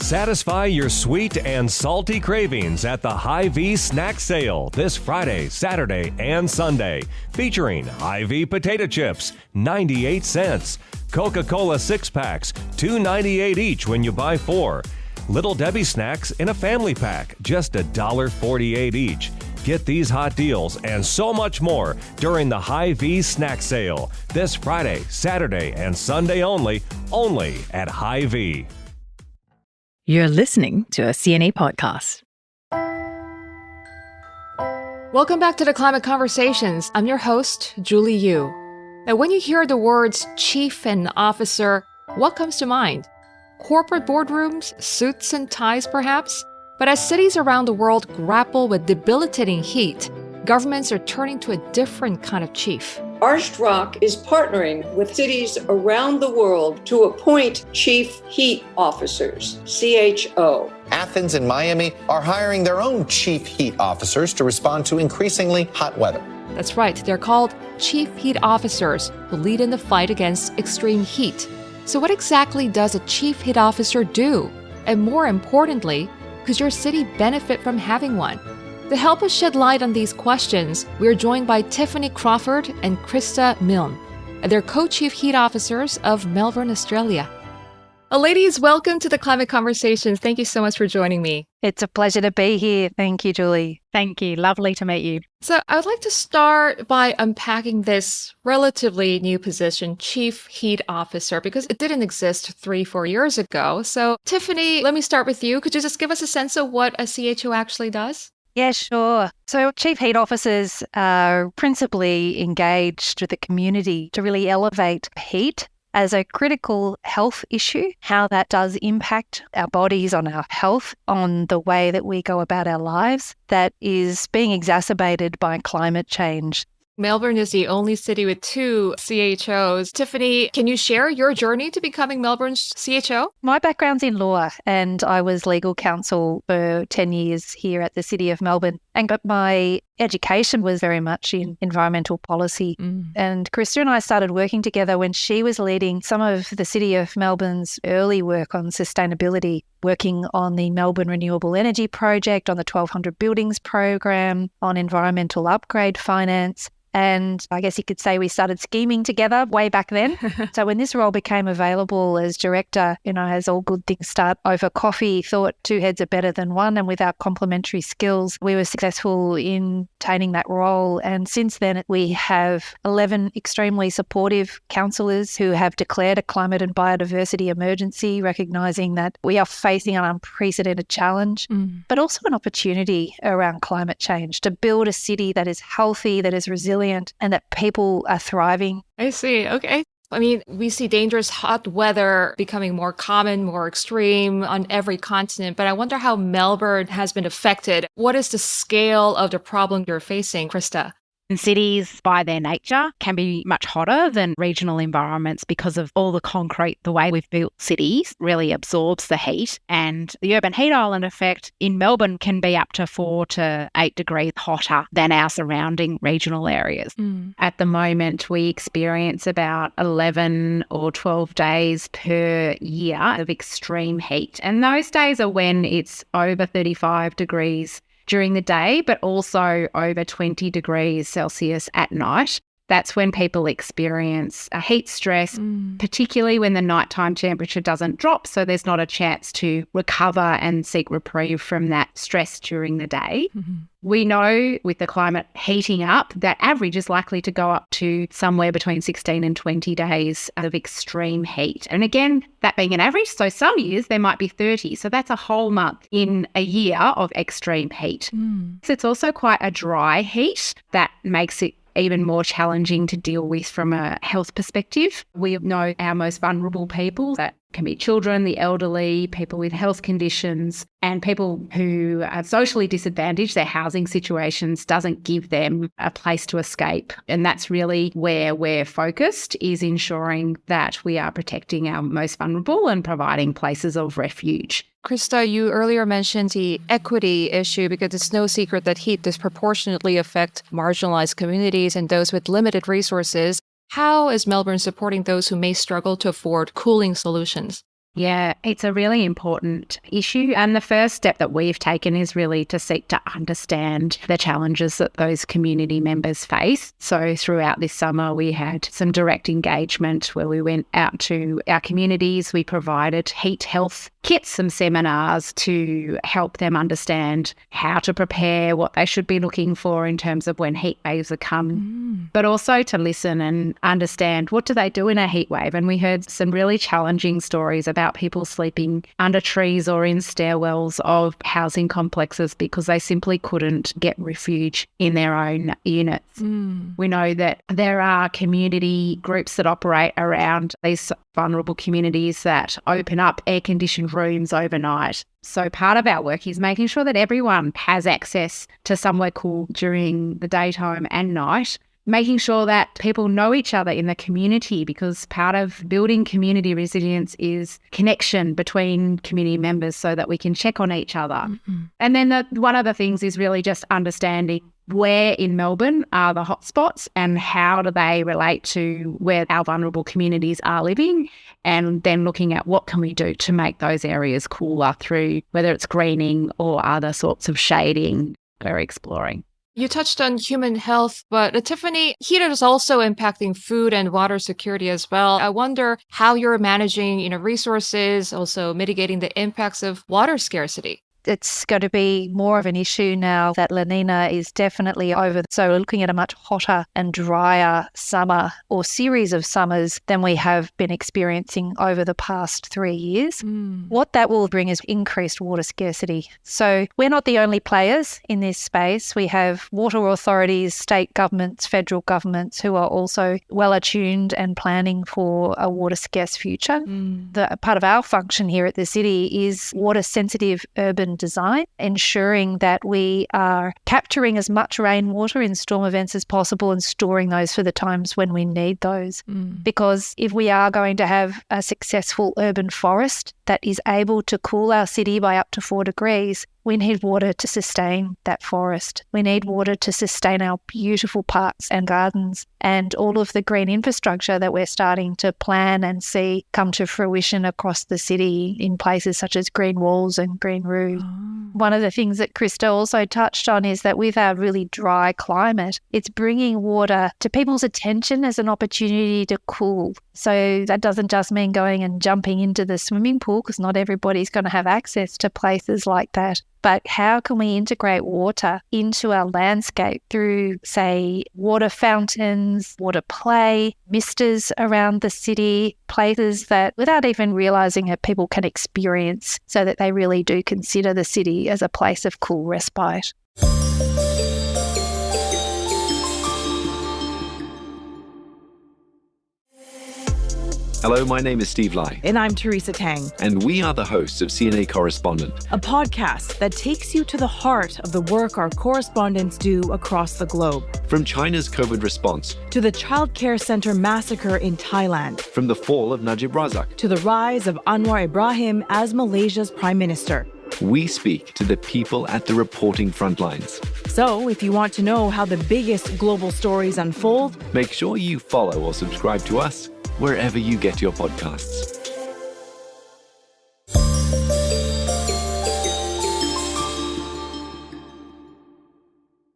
Satisfy your sweet and salty cravings at the Hy-Vee Snack Sale this Friday, Saturday, and Sunday. Featuring Hy-Vee potato chips, 98 cents. Coca-Cola 6-packs, $2.98 each when you buy 4. Little Debbie snacks in a family pack, just $1.48 each. Get these hot deals and so much more during the Hy-Vee Snack Sale this Friday, Saturday, and Sunday only at Hy-Vee. You're listening to a CNA podcast. Welcome back to the Climate Conversations. I'm your host, Julie Yoo. Now, when you hear the words chief and officer, what comes to mind? Corporate boardrooms, suits and ties, perhaps? But as cities around the world grapple with debilitating heat, governments are turning to a different kind of chief. Arched Rock is partnering with cities around the world to appoint Chief Heat Officers, CHO. Athens and Miami are hiring their own Chief Heat Officers to respond to increasingly hot weather. That's right, they're called Chief Heat Officers who lead in the fight against extreme heat. So what exactly does a Chief Heat Officer do? And more importantly, could your city benefit from having one? To help us shed light on these questions, we are joined by Tiffany Crawford and Krista Milne. They're co-chief heat officers of Melbourne, Australia. Ladies, welcome to the Climate Conversations. Thank you so much for joining me. It's a pleasure to be here. Thank you, Julie. Thank you. Lovely to meet you. So I would like to start by unpacking this relatively new position, Chief Heat Officer, because it didn't exist 3-4 years ago. So Tiffany, let me start with you. Could you just give us a sense of what a CHO actually does? Yeah, sure. So Chief Heat Officers are principally engaged with the community to really elevate heat as a critical health issue, how that does impact our bodies, on our health, on the way that we go about our lives, that is being exacerbated by climate change. Melbourne is the only city with 2 CHOs. Tiffany, can you share your journey to becoming Melbourne's CHO? My background's in law, and I was legal counsel for 10 years here at the City of Melbourne. But my education was very much in environmental policy. And Krista and I started working together when she was leading some of the City of Melbourne's early work on sustainability, working on the Melbourne Renewable Energy Project, on the 1200 Buildings Program, on environmental upgrade finance. And I guess you could say we started scheming together way back then. So when this role became available as director, as all good things start over coffee, thought 2 heads are better than 1. And with our complementary skills, we were successful in obtaining that role. And since then, we have 11 extremely supportive councillors who have declared a climate and biodiversity emergency, recognising that we are facing an unprecedented challenge, but also an opportunity around climate change to build a city that is healthy, that is resilient, and that people are thriving. I see. Okay. I mean, we see dangerous hot weather becoming more common, more extreme on every continent, but I wonder how Melbourne has been affected. What is the scale of the problem you're facing, Krista? And cities, by their nature, can be much hotter than regional environments because of all the concrete. The way we've built cities really absorbs the heat, and the urban heat island effect in Melbourne can be up to 4 to 8 degrees hotter than our surrounding regional areas. At the moment, we experience about 11 or 12 days per year of extreme heat, and those days are when it's over 35 degrees during the day, but also over 20 degrees Celsius at night. That's when people experience a heat stress, particularly when the nighttime temperature doesn't drop, so there's not a chance to recover and seek reprieve from that stress during the day. We know with the climate heating up, that average is likely to go up to somewhere between 16 and 20 days of extreme heat. And again, that being an average, so some years there might be 30. So that's a whole month in a year of extreme heat. So it's also quite a dry heat that makes it even more challenging to deal with from a health perspective. We know our most vulnerable people, that can be children, the elderly, people with health conditions, and people who are socially disadvantaged. Their housing situations doesn't give them a place to escape. And that's really where we're focused, is ensuring that we are protecting our most vulnerable and providing places of refuge. Krista, you earlier mentioned the equity issue, because it's no secret that heat disproportionately affects marginalized communities and those with limited resources. How is Melbourne supporting those who may struggle to afford cooling solutions? Yeah, it's a really important issue. And the first step that we've taken is really to seek to understand the challenges that those community members face. So throughout this summer, we had some direct engagement where we went out to our communities. We provided heat health kits, some seminars to help them understand how to prepare, what they should be looking for in terms of when heat waves are coming, but also to listen and understand what do they do in a heat wave. And we heard some really challenging stories about people sleeping under trees or in stairwells of housing complexes because they simply couldn't get refuge in their own units. We know that there are community groups that operate around these vulnerable communities that open up air-conditioned rooms overnight. So part of our work is making sure that everyone has access to somewhere cool during the daytime and night, making sure that people know each other in the community, because part of building community resilience is connection between community members so that we can check on each other. And then one of the things is really just understanding where in Melbourne are the hotspots and how do they relate to where our vulnerable communities are living, and then looking at what can we do to make those areas cooler through whether it's greening or other sorts of shading we're exploring. You touched on human health, but Tiffany, heat is also impacting food and water security as well. I wonder how you're managing, resources, also mitigating the impacts of water scarcity. It's going to be more of an issue now that La Nina is definitely over. So we're looking at a much hotter and drier summer or series of summers than we have been experiencing over the past 3 years. What that will bring is increased water scarcity. So we're not the only players in this space. We have water authorities, state governments, federal governments who are also well attuned and planning for a water scarce future. The part of our function here at the city is water sensitive urban design, ensuring that we are capturing as much rainwater in storm events as possible and storing those for the times when we need those. Because if we are going to have a successful urban forest that is able to cool our city by up to 4 degrees, we need water to sustain that forest. We need water to sustain our beautiful parks and gardens and all of the green infrastructure that we're starting to plan and see come to fruition across the city in places such as green walls and green roofs. One of the things that Krista also touched on is that with our really dry climate, it's bringing water to people's attention as an opportunity to cool. So that doesn't just mean going and jumping into the swimming pool, because not everybody's going to have access to places like that. But how can we integrate water into our landscape through, say, water fountains, water play, misters around the city, places that without even realising it, people can experience so that they really do consider the city as a place of cool respite. Hello, my name is Steve Lai. And I'm Teresa Tang. And we are the hosts of CNA Correspondent, a podcast that takes you to the heart of the work our correspondents do across the globe. From China's COVID response, to the Child Care Center massacre in Thailand, from the fall of Najib Razak, to the rise of Anwar Ibrahim as Malaysia's Prime Minister. We speak to the people at the reporting front lines. So, if you want to know how the biggest global stories unfold, make sure you follow or subscribe to us wherever you get your podcasts.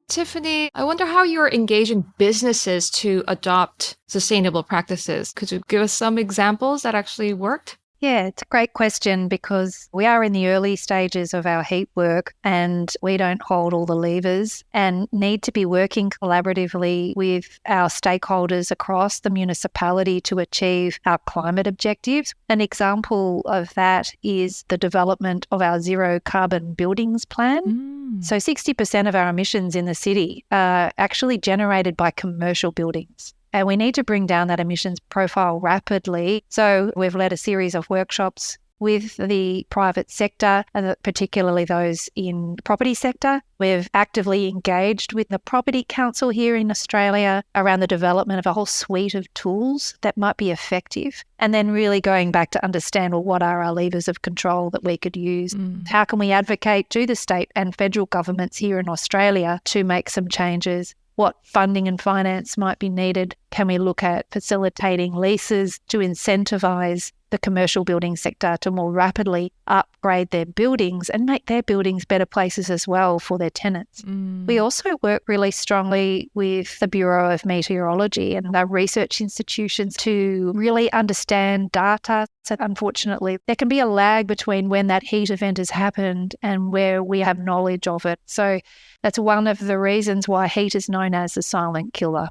Tiffany, I wonder how you're engaging businesses to adopt sustainable practices. Could you give us some examples that actually worked? Yeah, it's a great question because we are in the early stages of our heat work and we don't hold all the levers and need to be working collaboratively with our stakeholders across the municipality to achieve our climate objectives. An example of that is the development of our zero carbon buildings plan. So 60% of our emissions in the city are actually generated by commercial buildings. And we need to bring down that emissions profile rapidly. So we've led a series of workshops with the private sector, particularly those in the property sector. We've actively engaged with the Property Council here in Australia around the development of a whole suite of tools that might be effective. And then really going back to understand, well, what are our levers of control that we could use? How can we advocate to the state and federal governments here in Australia to make some changes? What funding and finance might be needed? Can we look at facilitating leases to incentivise the commercial building sector to more rapidly upgrade their buildings and make their buildings better places as well for their tenants. We also work really strongly with the Bureau of Meteorology and our research institutions to really understand data. So unfortunately, there can be a lag between when that heat event has happened and where we have knowledge of it. So that's one of the reasons why heat is known as the silent killer,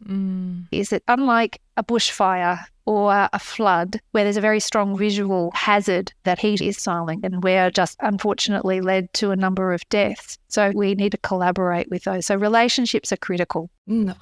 is that unlike a bushfire or a flood, where there's a very strong visual hazard, that heat is silent and where just unfortunately led to a number of deaths. So we need to collaborate with those. So relationships are critical.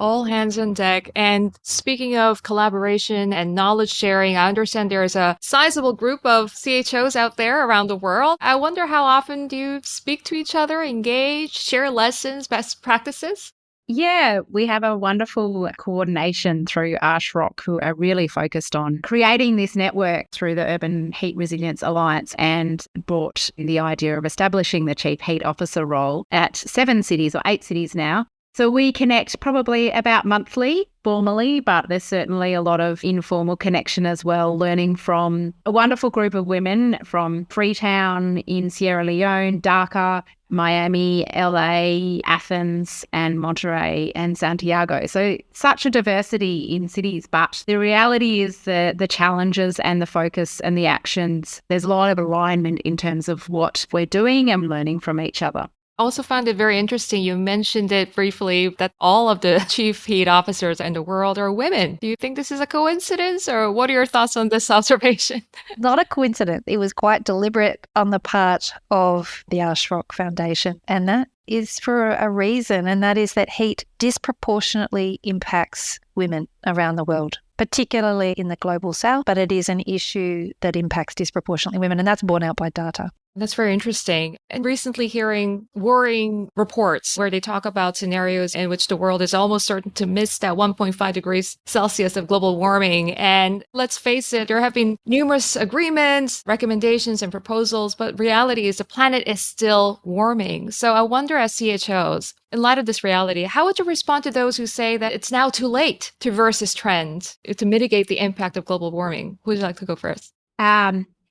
All hands on deck. And speaking of collaboration and knowledge sharing, I understand there's a sizable group of CHOs out there around the world. I wonder, how often do you speak to each other, engage, share lessons, best practices? Yeah, we have a wonderful coordination through ArshRock, who are really focused on creating this network through the Urban Heat Resilience Alliance, and brought the idea of establishing the Chief Heat Officer role at 7 cities or 8 cities now. So we connect probably about monthly, formally, but there's certainly a lot of informal connection as well, learning from a wonderful group of women from Freetown in Sierra Leone, Dhaka, Miami, LA, Athens, and Monterey and Santiago. So such a diversity in cities, but the reality is the challenges and the focus and the actions, there's a lot of alignment in terms of what we're doing and learning from each other. Also found it very interesting. You mentioned it briefly that all of the chief heat officers in the world are women. Do you think this is a coincidence, or what are your thoughts on this observation? Not a coincidence. It was quite deliberate on the part of the ArshRock Foundation, and that is for a reason, and that is that heat disproportionately impacts women around the world, particularly in the global south, but it is an issue that impacts disproportionately women, and that's borne out by data. That's very interesting. And recently hearing worrying reports where they talk about scenarios in which the world is almost certain to miss that 1.5 degrees Celsius of global warming. And let's face it, there have been numerous agreements, recommendations, and proposals, but reality is the planet is still warming. So I wonder, as CHOs, in light of this reality, how would you respond to those who say that it's now too late to reverse this trend, to mitigate the impact of global warming? Who would you like to go first?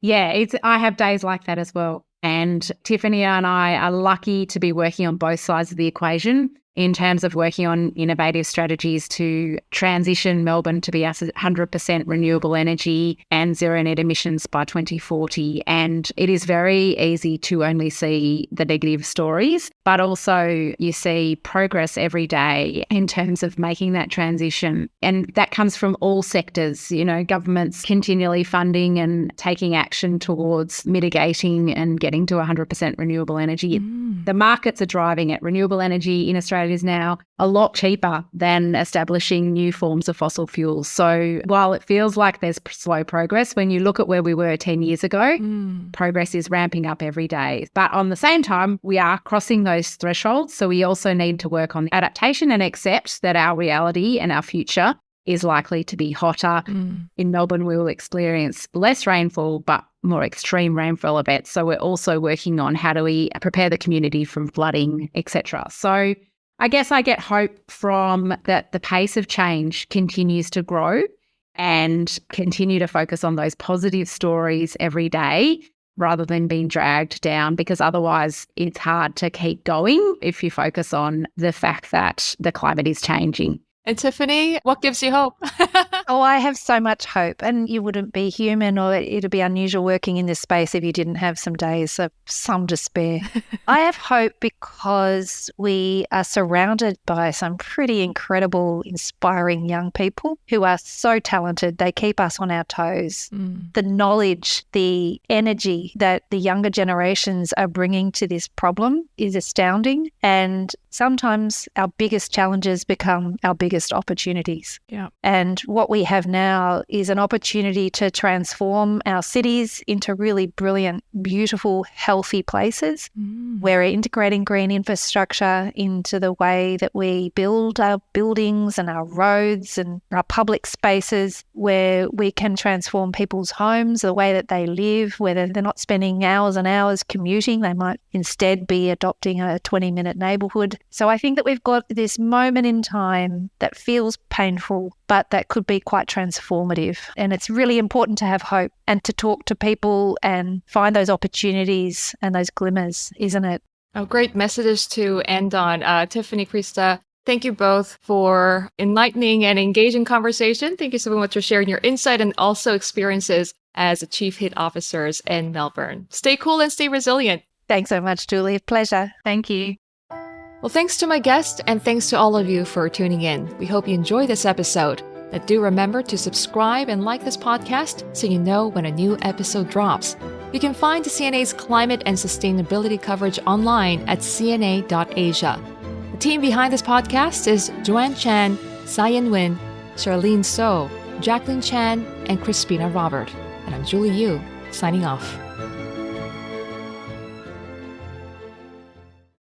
Yeah, I have days like that as well. And Tiffany and I are lucky to be working on both sides of the equation in terms of working on innovative strategies to transition Melbourne to be 100% renewable energy and zero net emissions by 2040. And it is very easy to only see the negative stories, but also you see progress every day in terms of making that transition. And that comes from all sectors, governments continually funding and taking action towards mitigating and getting to 100% renewable energy. The markets are driving it. Renewable energy in Australia is now a lot cheaper than establishing new forms of fossil fuels. So while it feels like there's slow progress, when you look at where we were 10 years ago, progress is ramping up every day. But on the same time, we are crossing those thresholds. So we also need to work on adaptation and accept that our reality and our future is likely to be hotter. In Melbourne, we will experience less rainfall, but more extreme rainfall events. So we're also working on how do we prepare the community from flooding, etc. So I guess I get hope from that the pace of change continues to grow and continue to focus on those positive stories every day rather than being dragged down, because otherwise it's hard to keep going if you focus on the fact that the climate is changing. And Tiffany, what gives you hope? Oh, I have so much hope, and you wouldn't be human, or it'd be unusual working in this space if you didn't have some days of some despair. I have hope because we are surrounded by some pretty incredible, inspiring young people who are so talented. They keep us on our toes. The knowledge, the energy that the younger generations are bringing to this problem is astounding. And sometimes our biggest challenges become our biggest opportunities. Yeah. And what we have now is an opportunity to transform our cities into really brilliant, beautiful, healthy places We're integrating green infrastructure into the way that we build our buildings and our roads and our public spaces, where we can transform people's homes, the way that they live, whether they're not spending hours and hours commuting, they might instead be adopting a 20-minute neighbourhood. So I think that we've got this moment in time that feels painful, but that could be quite transformative. And it's really important to have hope and to talk to people and find those opportunities and those glimmers, isn't it? Oh, great messages to end on. Tiffany, Krista, thank you both for enlightening and engaging conversation. Thank you so much for sharing your insight and also experiences as Chief Heat Officers in Melbourne. Stay cool and stay resilient. Thanks so much, Julie. Pleasure. Thank you. Well, thanks to my guest and thanks to all of you for tuning in. We hope you enjoy this episode. But do remember to subscribe and like this podcast so you know when a new episode drops. You can find the CNA's climate and sustainability coverage online at cna.asia. The team behind this podcast is Joanne Chan, Sayan Win, Charlene So, Jacqueline Chan, and Crispina Robert. And I'm Julie Yoo, signing off.